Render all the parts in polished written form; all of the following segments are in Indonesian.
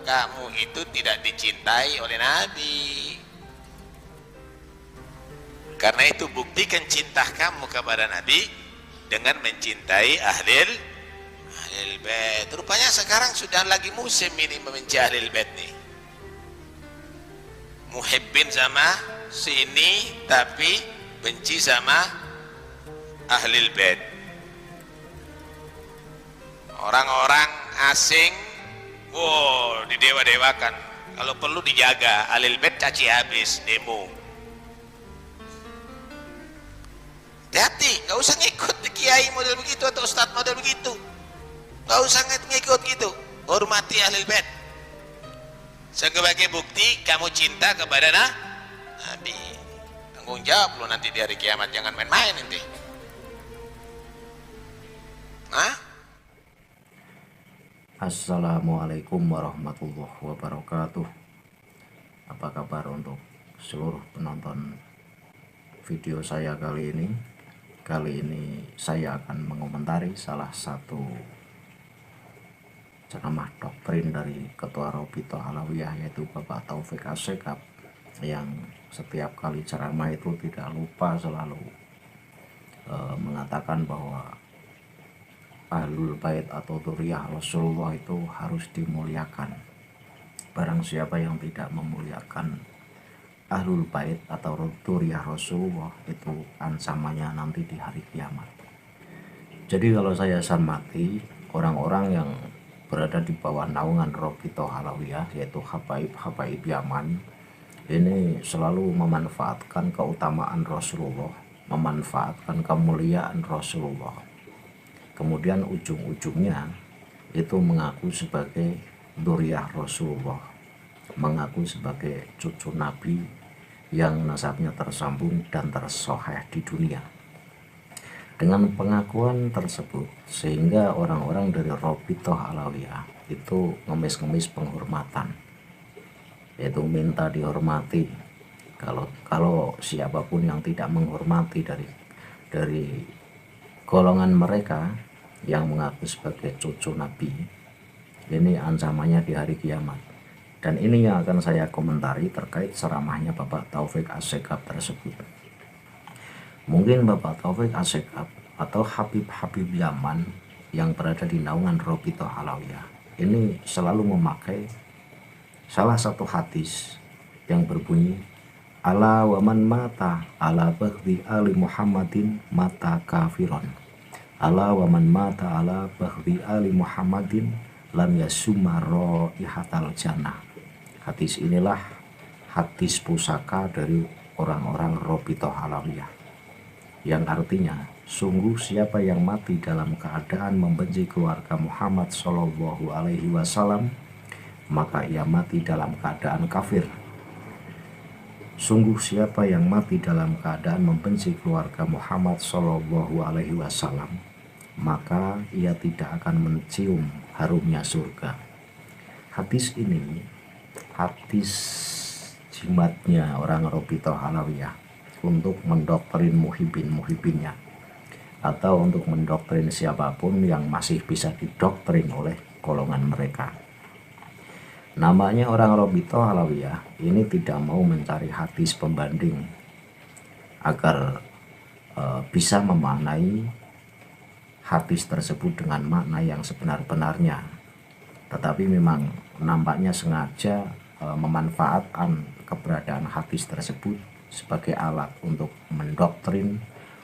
kamu itu tidak dicintai oleh Nabi. Karena itu buktikan cinta kamu kepada Nabi dengan mencintai ahlil bait. Rupanya sekarang sudah lagi musim ini membenci ahlil bait nih. Muhibbin sama sini tapi benci sama ahlil bait. Orang-orang asing, wow, didewa-dewakan. Kalau perlu dijaga, ahlil bait caci habis, demo. Hati-hati, nggak usah ngikut kiai model begitu atau ustadz model begitu. Nggak usah ngikut gitu. Hormati ahlul bait. Sebagai bukti kamu cinta kepada Nabi. Tanggung jawab lo nanti di hari kiamat, jangan main-main nanti. Assalamualaikum warahmatullahi wabarakatuh. Apa kabar untuk seluruh penonton video saya kali ini? Kali ini saya akan mengomentari salah satu ceramah doktrin dari Ketua Robito Alawiyah, yaitu Bapak Taufik Assekaf, yang setiap kali ceramah itu tidak lupa selalu mengatakan bahwa Ahlul Bait atau Dzurriyyah Rasulullah itu harus dimuliakan. Barang siapa yang tidak memuliakan Ahlul Bait atau Dzurriyyah Rasulullah, itu ancamannya nanti di hari kiamat. Jadi kalau saya cermati orang-orang yang berada di bawah naungan Robito Alawiyah, yaitu Habaib Yaman, ini selalu memanfaatkan keutamaan Rasulullah, memanfaatkan kemuliaan Rasulullah. Kemudian ujung-ujungnya itu mengaku sebagai Dzurriyyah Rasulullah, mengaku sebagai cucu Nabi yang nasabnya tersambung dan tersoheh di dunia. Dengan pengakuan tersebut, sehingga orang-orang dari Robito Alawiyah itu ngemis-ngemis penghormatan, yaitu minta dihormati. Kalau siapapun yang tidak menghormati dari golongan mereka yang mengaku sebagai cucu Nabi, ini ancamannya di hari kiamat. Dan ini yang akan saya komentari terkait ceramahnya Bapak Taufik Assekaf tersebut. Mungkin Bapak Taufik Assekaf atau Habib Yaman yang berada di naungan Robito Alawiyah ini selalu memakai salah satu hadis yang berbunyi, ala waman mata ala baghdhi ali Muhammadin mata kafiron, ala waman mata ala baghdhi ali Muhammadin lam yasumma raihatal jannah. Hadis inilah hadis pusaka dari orang-orang Robito Alawiyah, yang artinya, sungguh siapa yang mati dalam keadaan membenci keluarga Muhammad Shallallahu Alaihi Wasallam, maka ia mati dalam keadaan kafir. Sungguh siapa yang mati dalam keadaan membenci keluarga Muhammad Shallallahu Alaihi Wasallam, maka ia tidak akan mencium harumnya surga. Hadis ini hadis jimatnya orang Robito Alawiyah untuk mendoktrin muhibinnya, atau untuk mendoktrin siapapun yang masih bisa didoktrin oleh golongan mereka. Namanya orang Robito Alawiyah ini tidak mau mencari hadis pembanding agar bisa memaknai hadis tersebut dengan makna yang sebenar-benarnya, tetapi memang nampaknya sengaja memanfaatkan keberadaan hadis tersebut sebagai alat untuk mendoktrin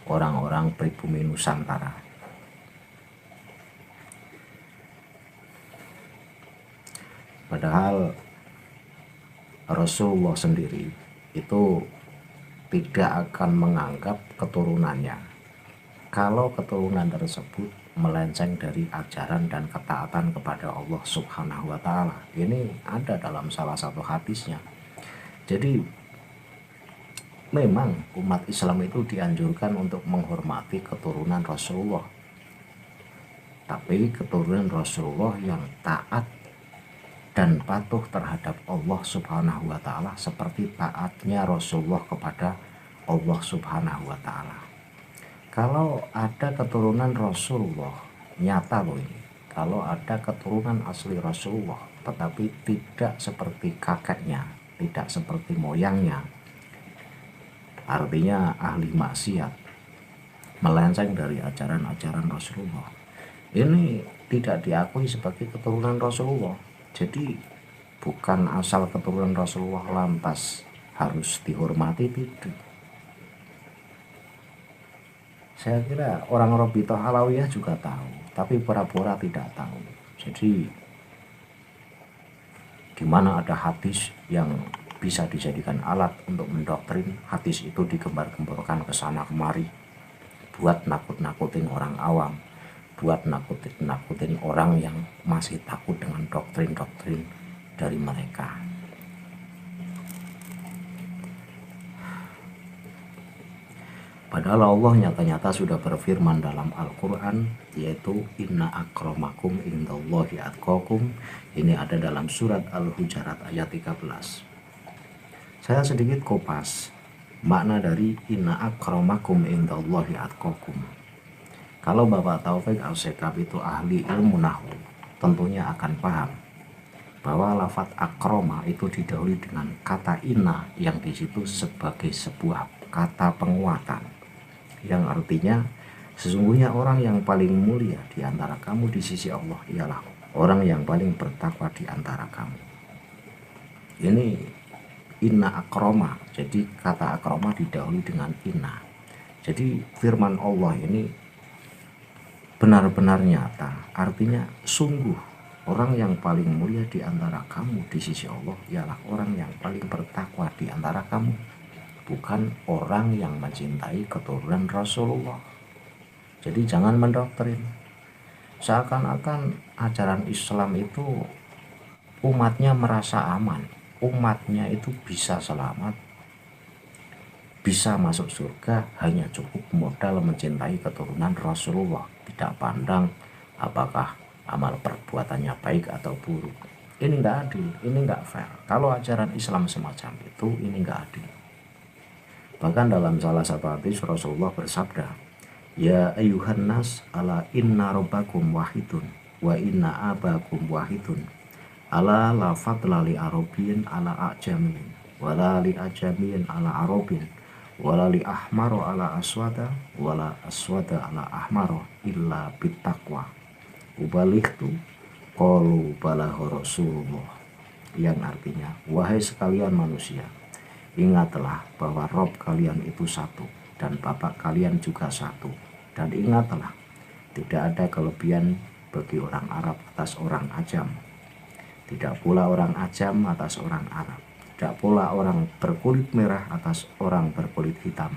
orang-orang pribumi Nusantara. Padahal Rasulullah sendiri itu tidak akan menganggap keturunannya kalau keturunan tersebut melenceng dari ajaran dan ketaatan kepada Allah Subhanahu wa Ta'ala. Ini ada dalam salah satu hadisnya. Jadi memang umat Islam itu dianjurkan untuk menghormati keturunan Rasulullah, tapi keturunan Rasulullah yang taat dan patuh terhadap Allah Subhanahu wa Ta'ala seperti taatnya Rasulullah kepada Allah Subhanahu wa Ta'ala. Kalau ada keturunan Rasulullah, nyata loh ini, kalau ada keturunan asli Rasulullah tetapi tidak seperti kakeknya, tidak seperti moyangnya, artinya ahli maksiat, melenceng dari ajaran-ajaran Rasulullah, ini tidak diakui sebagai keturunan Rasulullah. Jadi bukan asal keturunan Rasulullah lantas harus dihormati, tidak. Saya kira orang Robitoh Alawiyah juga tahu, tapi pura-pura tidak tahu. Jadi di mana ada hadis yang bisa dijadikan alat untuk mendoktrin, hadis itu digembar-gemborkan ke sana kemari buat nakut-nakutin orang awam, buat nakutin orang yang masih takut dengan doktrin-doktrin dari mereka. Padahal Allah nyata-nyata sudah berfirman dalam Al-Quran, yaitu inna akramakum indallahi atqakum. Ini ada dalam surat Al-Hujarat ayat 13. Saya sedikit kopas makna dari inna akramakum indallahi atqakum. Kalau Bapak Taufik Al-Sekab itu ahli ilmu nahwu, tentunya akan paham bahwa lafaz akroma itu didahului dengan kata inna yang di situ sebagai sebuah kata penguatan, yang artinya sesungguhnya orang yang paling mulia di antara kamu di sisi Allah ialah orang yang paling bertakwa di antara kamu. Ini inna akroma, jadi kata akroma didahului dengan inna. Jadi firman Allah ini benar-benar nyata, artinya sungguh orang yang paling mulia di antara kamu di sisi Allah ialah orang yang paling bertakwa di antara kamu, bukan orang yang mencintai keturunan Rasulullah. Jadi jangan mendoktrin seakan-akan ajaran Islam itu umatnya merasa aman, umatnya itu bisa selamat, bisa masuk surga hanya cukup modal mencintai keturunan Rasulullah, tidak pandang apakah amal perbuatannya baik atau buruk. Ini enggak adil, ini enggak fair. Kalau ajaran Islam semacam itu, ini enggak adil. Bahkan dalam salah satu hadis Rasulullah bersabda, ya ayyuhan nas ala inna rabbakum wahidun wa inna abakum wahidun ala la fadla li arabin ala ajamin wala li ajamin ala arabin wala li ahmaro ala aswada wala aswada ala ahmaro illa bittaqwa ubalihtu qalu balahu Rasulullah, yang artinya wahai sekalian manusia, ingatlah bahwa Rob kalian itu satu dan Bapak kalian juga satu, dan ingatlah tidak ada kelebihan bagi orang Arab atas orang Ajam, tidak pula orang Ajam atas orang Arab, tidak pula orang berkulit merah atas orang berkulit hitam,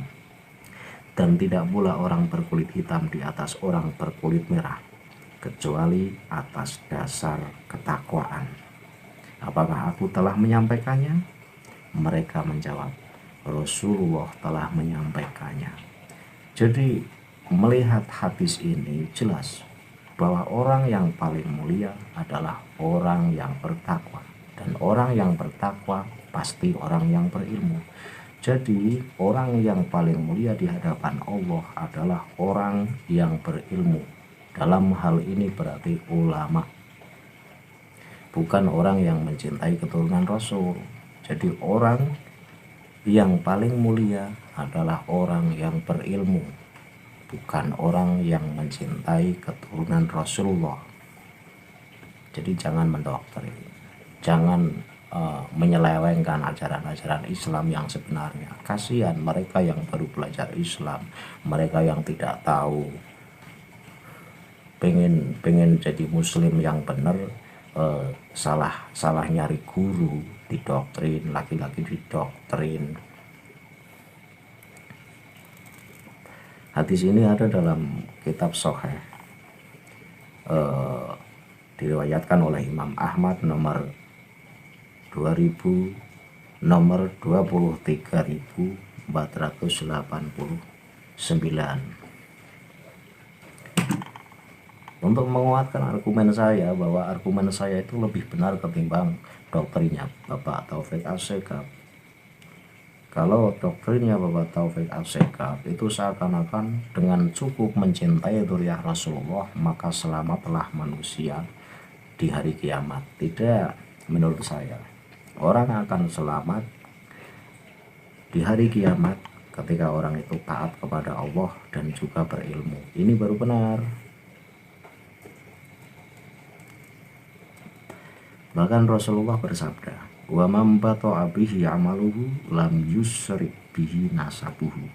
dan tidak pula orang berkulit hitam di atas orang berkulit merah, kecuali atas dasar ketakwaan. Apakah aku telah menyampaikannya? Mereka menjawab, Rasulullah telah menyampaikannya. Jadi melihat hadis ini jelas bahwa orang yang paling mulia adalah orang yang bertakwa, dan orang yang bertakwa pasti orang yang berilmu. Jadi orang yang paling mulia di hadapan Allah adalah orang yang berilmu. Dalam hal ini berarti ulama, bukan orang yang mencintai keturunan Rasul. Jadi orang yang paling mulia adalah orang yang berilmu, bukan orang yang mencintai keturunan Rasulullah. Jadi jangan mendoktrin, jangan menyelewengkan ajaran-ajaran Islam yang sebenarnya. Kasihan mereka yang baru belajar Islam, mereka yang tidak tahu, pengen jadi muslim yang benar, salah nyari guru, didoktrin, laki-laki didoktrin. Hadis ini ada dalam kitab Sahih, diriwayatkan oleh Imam Ahmad nomor 23.489. Untuk menguatkan argumen saya bahwa argumen saya itu lebih benar ketimbang doktrinnya Bapak Taufik Al-Sekab, Kalau doktrinnya Bapak Taufik Asegaf itu seakan-akan dengan cukup mencintai dzurriyyah Rasulullah maka selamatlah manusia di hari kiamat. Tidak, menurut saya orang akan selamat di hari kiamat ketika orang itu taat kepada Allah dan juga berilmu. Ini baru benar. Bahkan Rasulullah bersabda, wa man bata'a bihi amaluhu lam yusrik bihi nasabuhu.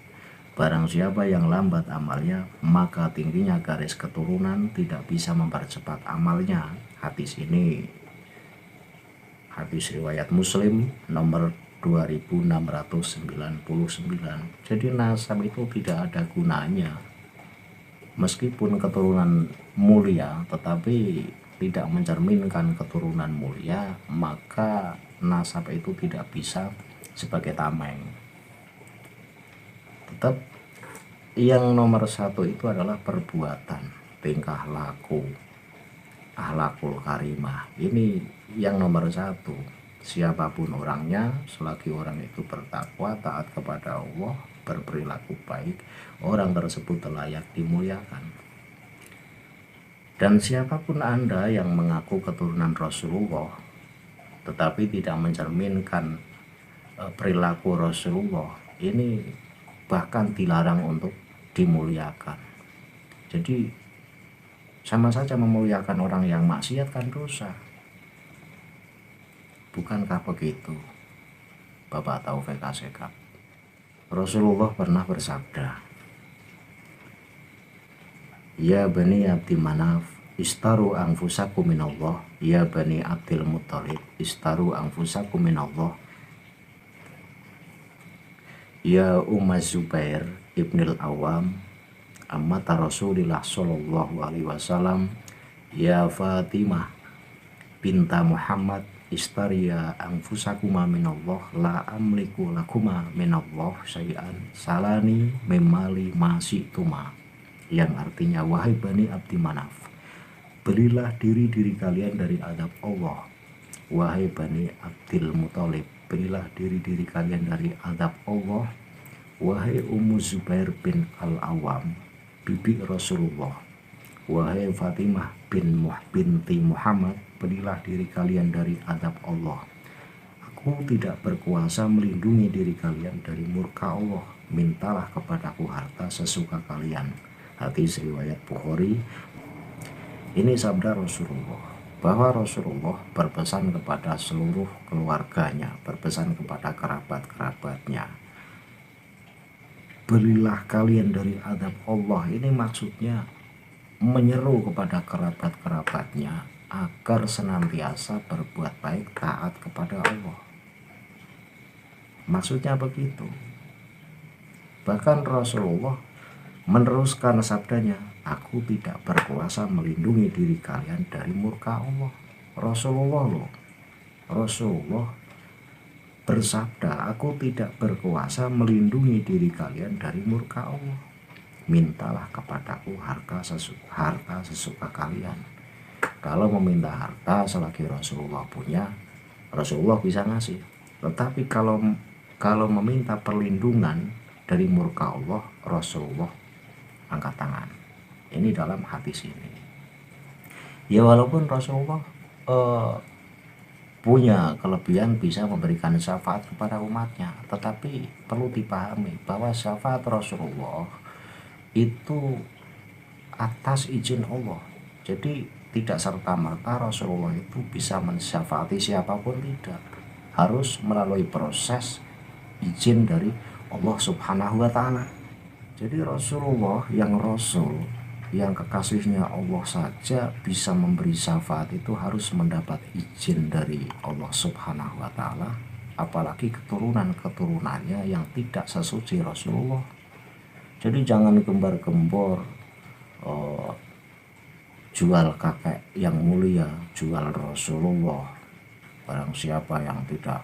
Barang siapa yang lambat amalnya, maka tingginya garis keturunan tidak bisa mempercepat amalnya. Hadis ini hadis riwayat Muslim nomor 2699. Jadi nasab itu tidak ada gunanya. Meskipun keturunan mulia tetapi tidak mencerminkan keturunan mulia, maka nasab itu tidak bisa sebagai tameng. Tetap yang nomor satu itu adalah perbuatan, tingkah laku, akhlakul karimah. Ini yang nomor satu. Siapapun orangnya, selagi orang itu bertakwa, taat kepada Allah, berperilaku baik, orang tersebut layak dimuliakan. Dan siapapun Anda yang mengaku keturunan Rasulullah tetapi tidak mencerminkan perilaku Rasulullah, ini bahkan dilarang untuk dimuliakan. Jadi sama saja memuliakan orang yang maksiat kan dosa. Bukankah begitu, Bapak Taufik Asegaf? Rasulullah pernah bersabda, ya Bani Abdi Manaf, istaru anfusakum minallah. Ya Bani Abdil Muttalib, istaru anfusakum minallah. Ya Zubair ibnil Awam, ammata Rasulillah sallallahu alaihi wasallam. Ya Fatimah binta Muhammad, istariya anfusakuma minallah, la amliku lakuma minallah syai'an, salani memali masituma. Yang artinya, wahai Bani Abdi Manaf, belilah diri kalian dari azab Allah. Wahai Bani Abdil Muttalib, belilah diri kalian dari azab Allah. Wahai Zubair bin Al-Awam, bibi Rasulullah. Wahai Fatimah binti Muhammad, belilah diri kalian dari azab Allah. Aku tidak berkuasa melindungi diri kalian dari murka Allah. Mintalah kepadaku harta sesuka kalian. Hadis riwayat Bukhari. Ini sabda Rasulullah, bahwa Rasulullah berpesan kepada seluruh keluarganya, berpesan kepada kerabat-kerabatnya, belilah kalian dari azab Allah. Ini maksudnya menyeru kepada kerabat-kerabatnya agar senantiasa berbuat baik, taat kepada Allah. Maksudnya begitu. Bahkan Rasulullah meneruskan sabdanya, aku tidak berkuasa melindungi diri kalian dari murka Allah. Rasulullah bersabda, aku tidak berkuasa melindungi diri kalian dari murka Allah. Mintalah kepadaku harta sesuka kalian. Kalau meminta harta selagi Rasulullah punya, Rasulullah bisa ngasih. Tetapi kalau meminta perlindungan dari murka Allah, Rasulullah angkat tangan. Ini dalam hadis ini. Ya walaupun Rasulullah punya kelebihan bisa memberikan syafaat kepada umatnya, tetapi perlu dipahami bahwa syafaat Rasulullah itu atas izin Allah. Jadi tidak serta-merta Rasulullah itu bisa mensyafaati siapapun, tidak. Harus melalui proses izin dari Allah Subhanahu wa Ta'ala. Jadi Rasulullah yang Rasul, yang kekasihnya Allah saja bisa memberi syafaat itu harus mendapat izin dari Allah Subhanahu wa Ta'ala, apalagi keturunan-keturunannya yang tidak sesuci Rasulullah. Jadi jangan gembar-gembor jual kakek yang mulia, jual Rasulullah. Barang siapa yang tidak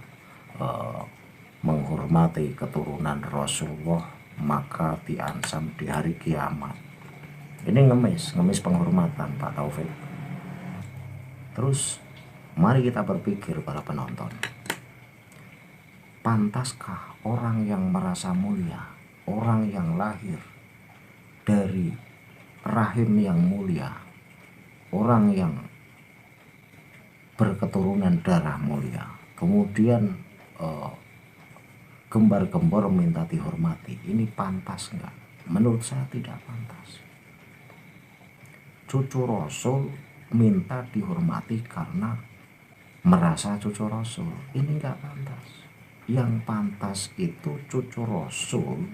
menghormati keturunan Rasulullah, maka diancam di hari kiamat. Ini ngemis penghormatan, Pak Taufik. Terus mari kita berpikir para penonton, pantaskah orang yang merasa mulia, orang yang lahir dari rahim yang mulia, orang yang berketurunan darah mulia, kemudian gembar-gembor minta dihormati, ini pantas enggak? Menurut saya tidak pantas. Cucu Rasul minta dihormati karena merasa cucu Rasul, ini enggak pantas. Yang pantas itu cucu Rasul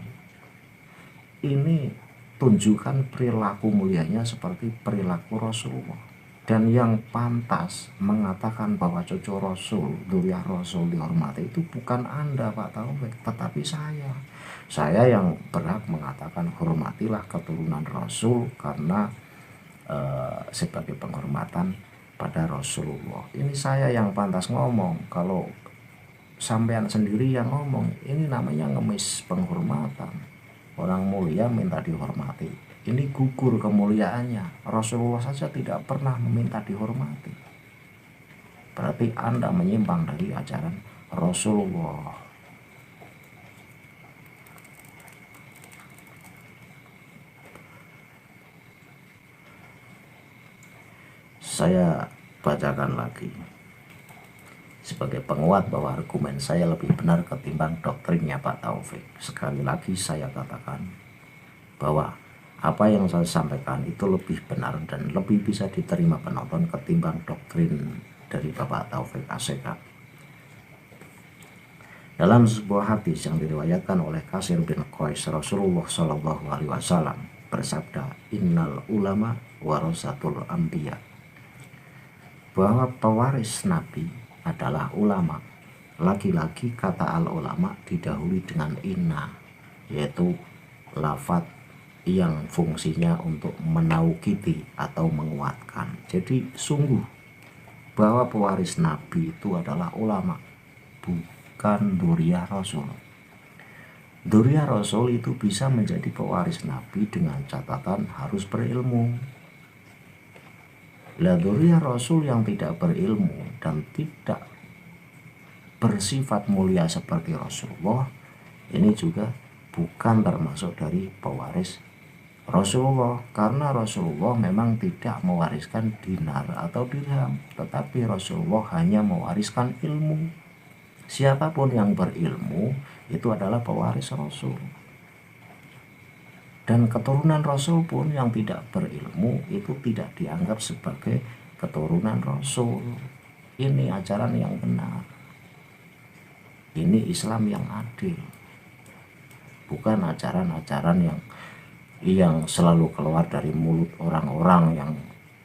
ini tunjukkan perilaku mulianya seperti perilaku Rasulullah. Dan yang pantas mengatakan bahwa cucu Rasul, dzurriyyah Rasul dihormati itu bukan Anda Pak Taufik, tetapi saya. Saya yang berhak mengatakan hormatilah keturunan Rasul karena sebagai penghormatan pada Rasulullah. Ini saya yang pantas ngomong. Kalau sampean sendiri yang ngomong, ini namanya ngemis penghormatan. Orang mulia minta dihormati, ini gugur kemuliaannya. Rasulullah saja tidak pernah meminta dihormati. Berarti Anda menyimpang dari ajaran Rasulullah. Saya bacakan lagi sebagai penguat bahwa argumen saya lebih benar ketimbang doktrinnya Pak Taufik. Sekali lagi saya katakan bahwa apa yang saya sampaikan itu lebih benar dan lebih bisa diterima penonton ketimbang doktrin dari Bapak Taufik Aseka. Dalam sebuah hadis yang diriwayatkan oleh Kasir bin Qais, Rasulullah Shallallahu Alaihi Wasallam bersabda, Innal ulama warasatul anbiya, bahwa pewaris Nabi adalah ulama. Lagi-lagi kata al-ulama didahului dengan inna, yaitu lafadz yang fungsinya untuk menaukiti atau menguatkan. Jadi sungguh bahwa pewaris Nabi itu adalah ulama, bukan dzurriyyah Rasul. Dzurriyyah Rasul itu bisa menjadi pewaris Nabi dengan catatan harus berilmu. Lah dzurriyyah Rasul yang tidak berilmu dan tidak bersifat mulia seperti Rasulullah, ini juga bukan termasuk dari pewaris Rasulullah, karena Rasulullah memang tidak mewariskan dinar atau dirham, tetapi Rasulullah hanya mewariskan ilmu. Siapapun yang berilmu itu adalah pewaris Rasul. Dan keturunan Rasul pun yang tidak berilmu itu tidak dianggap sebagai keturunan Rasul. Ini ajaran yang benar. Ini Islam yang adil. Bukan ajaran-ajaran yang selalu keluar dari mulut orang-orang yang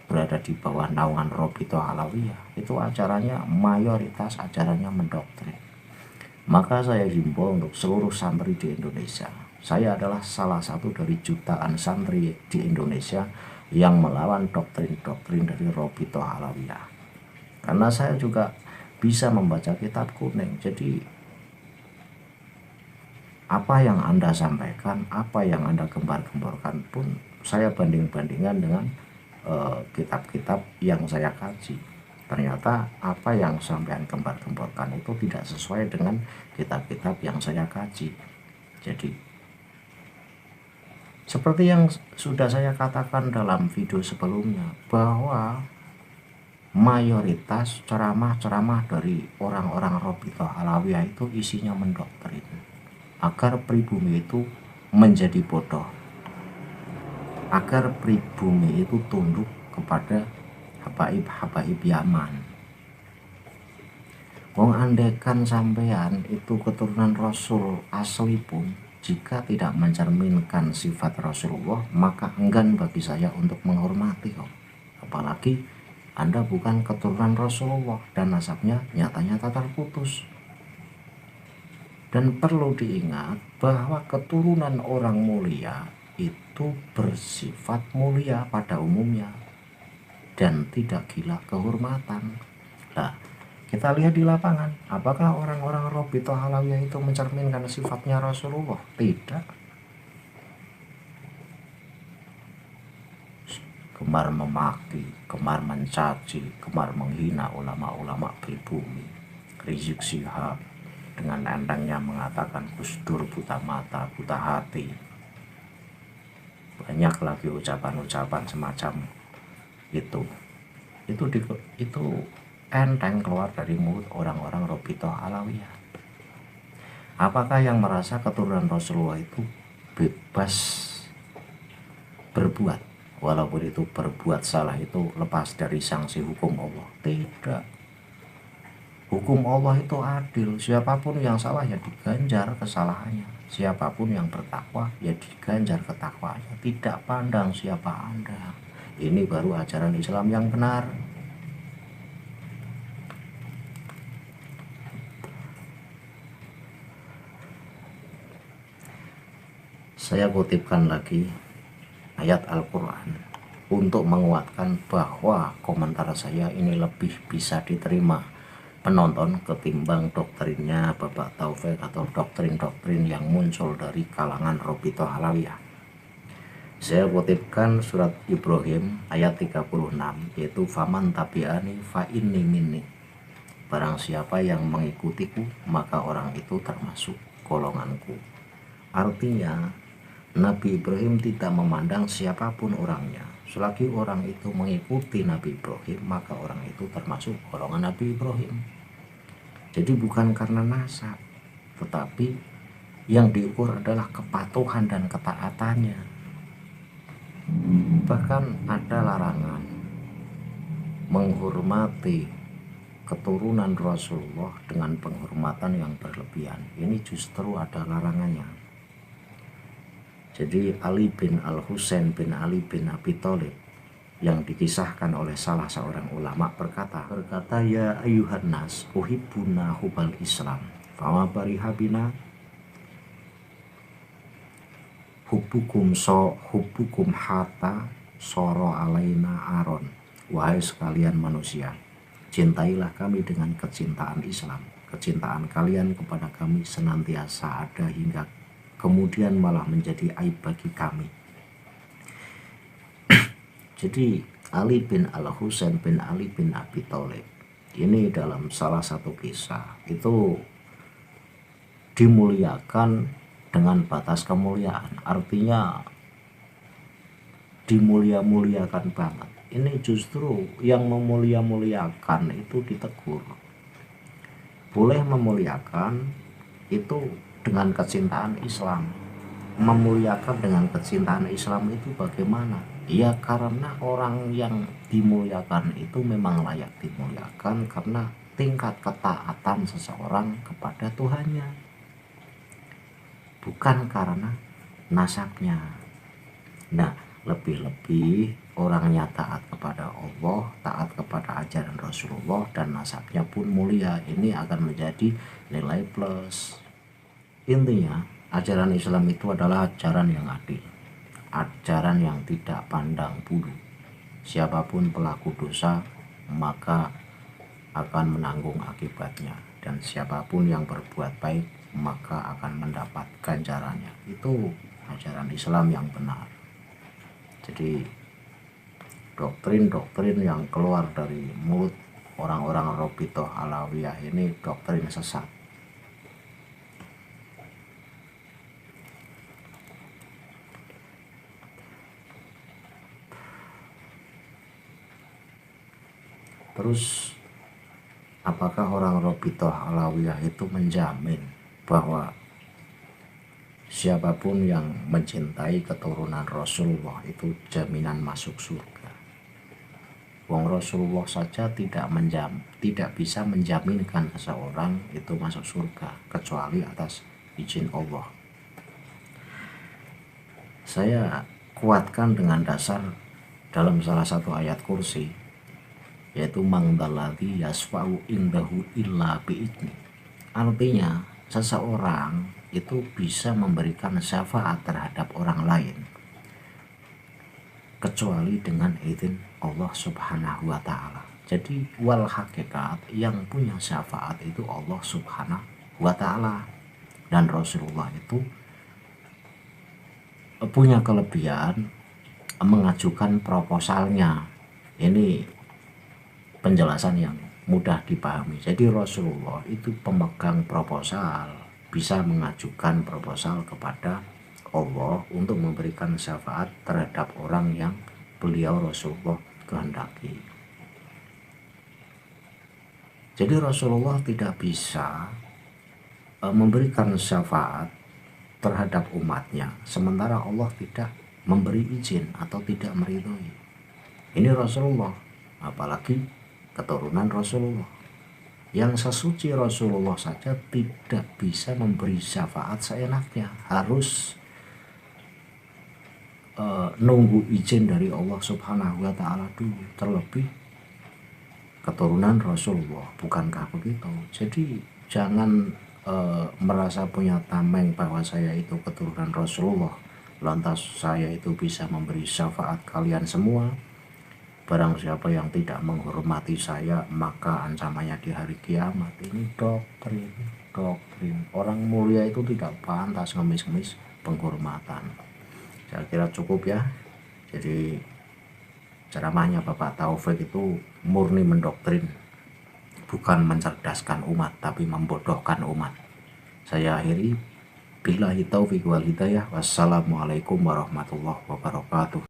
berada di bawah naungan Robitoh Alawiyah. Itu ajarannya mayoritas ajarannya mendoktrin. Maka saya himbau untuk seluruh santri di Indonesia. Saya adalah salah satu dari jutaan santri di Indonesia yang melawan doktrin-doktrin dari Robitoh Alawiyah. Karena saya juga bisa membaca kitab kuning. Jadi apa yang Anda sampaikan, apa yang Anda gembar-gemborkan pun saya banding-bandingkan dengan kitab-kitab yang saya kaji. Ternyata apa yang sampean gembar-gemborkan itu tidak sesuai dengan kitab-kitab yang saya kaji. Jadi seperti yang sudah saya katakan dalam video sebelumnya, bahwa mayoritas ceramah-ceramah dari orang-orang Robitoh Alawiyah itu isinya mendoktrin agar pribumi itu menjadi bodoh, agar pribumi itu tunduk kepada habaib-habaib Yaman. Wong andekan sampean itu keturunan Rasul asli pun, jika tidak mencerminkan sifat Rasulullah, maka enggan bagi saya untuk menghormati kok. Apalagi Anda bukan keturunan Rasulullah dan nasabnya nyata-nyata terputus. Dan perlu diingat bahwa keturunan orang mulia itu bersifat mulia pada umumnya dan tidak gila kehormatan. Nah, kita lihat di lapangan, apakah orang-orang Robitoh Alawiyah itu mencerminkan sifatnya Rasulullah? Tidak. Gemar memaki, gemar mencaci, gemar menghina ulama-ulama pribumi, Rizik Syihab, dengan entengnya mengatakan Gus Dur buta mata, buta hati. Banyak lagi ucapan-ucapan semacam itu. Itu enteng keluar dari mulut orang-orang Robitoh Alawiyah. Apakah yang merasa keturunan Rasulullah itu bebas berbuat, walaupun itu berbuat salah itu lepas dari sanksi hukum Allah? Tidak. Hukum Allah itu adil. Siapapun yang salah ya diganjar kesalahannya, siapapun yang bertakwa ya diganjar ketakwaannya. Tidak pandang siapa Anda. Ini baru ajaran Islam yang benar. Saya kutipkan lagi ayat Al-Quran untuk menguatkan bahwa komentar saya ini lebih bisa diterima penonton ketimbang doktrinnya Bapak Taufik atau doktrin-doktrin yang muncul dari kalangan Robitoh Alawiyah. Saya kutipkan surat Ibrahim ayat 36, yaitu faman tabi'ani fa inni minni. Barang siapa yang mengikutiku maka orang itu termasuk golonganku. Artinya Nabi Ibrahim tidak memandang siapapun orangnya. Selagi orang itu mengikuti Nabi Ibrahim, maka orang itu termasuk golongan Nabi Ibrahim. Jadi bukan karena nasab, tetapi yang diukur adalah kepatuhan dan ketaatannya. Bahkan ada larangan menghormati keturunan Rasulullah dengan penghormatan yang berlebihan. Ini justru ada larangannya. Jadi Ali bin Al-Husain bin Ali bin Abi Thalib yang dikisahkan oleh salah seorang ulama berkata ya ayuhan nas uhibbuna hubal Islam fama barihabina hubbukum hatta soro alaina aron. Wahai sekalian manusia, cintailah kami dengan kecintaan Islam. Kecintaan kalian kepada kami senantiasa ada hingga kemudian malah menjadi aib bagi kami. Jadi Ali bin Al-Husain bin Ali bin Abi Thalib ini dalam salah satu kisah itu dimuliakan dengan batas kemuliaan. Artinya dimulia-muliakan banget. Ini justru yang memulia-muliakan itu ditegur. Boleh memuliakan itu dengan kecintaan Islam. Memuliakan dengan kecintaan Islam itu bagaimana? Ya karena orang yang dimuliakan itu memang layak dimuliakan karena tingkat ketaatan seseorang kepada Tuhannya, bukan karena nasabnya. Nah, lebih-lebih orangnya taat kepada Allah, taat kepada ajaran Rasulullah, dan nasabnya pun mulia. Ini akan menjadi nilai plus. Intinya ajaran Islam itu adalah ajaran yang adil, ajaran yang tidak pandang bulu. Siapapun pelaku dosa maka akan menanggung akibatnya, dan siapapun yang berbuat baik maka akan mendapat ganjarannya. Itu ajaran Islam yang benar. Jadi doktrin-doktrin yang keluar dari mulut orang-orang Robitoh Alawiyah ini doktrin sesat. Terus apakah orang Robitoh Alawiyah itu menjamin bahwa siapapun yang mencintai keturunan Rasulullah itu jaminan masuk surga? Wong Rasulullah saja tidak bisa menjaminkan seseorang itu masuk surga kecuali atas izin Allah. Saya kuatkan dengan dasar dalam salah satu ayat kursi, yaitu mangdalladzi yasfa'u indahu illa bi'izni. Artinya seseorang itu bisa memberikan syafaat terhadap orang lain kecuali dengan izin Allah Subhanahu wa ta'ala. Jadi wal hakikat yang punya syafaat itu Allah Subhanahu wa ta'ala, dan Rasulullah itu punya kelebihan mengajukan proposalnya. Ini penjelasan yang mudah dipahami. Jadi Rasulullah itu pemegang proposal, bisa mengajukan proposal kepada Allah untuk memberikan syafaat terhadap orang yang beliau Rasulullah kehendaki. Jadi Rasulullah tidak bisa memberikan syafaat terhadap umatnya sementara Allah tidak memberi izin atau tidak meridhoi. Ini Rasulullah, apalagi keturunan Rasulullah. Yang sesuci Rasulullah saja tidak bisa memberi syafaat seenaknya, harus nunggu izin dari Allah Subhanahu wa Ta'ala dulu, terlebih keturunan Rasulullah. Bukankah begitu? Jadi jangan merasa punya tameng bahwa saya itu keturunan Rasulullah, lantas saya itu bisa memberi syafaat kalian semua. Barang siapa yang tidak menghormati saya, maka ancamannya di hari kiamat. Ini doktrin. Orang mulia itu tidak pantas ngemis-ngemis penghormatan. Saya kira cukup ya. Jadi ceramahnya Bapak Taufik itu murni mendoktrin, bukan mencerdaskan umat, tapi membodohkan umat. Saya akhiri, billahi taufiq wal hidayah. Wassalamualaikum warahmatullahi wabarakatuh.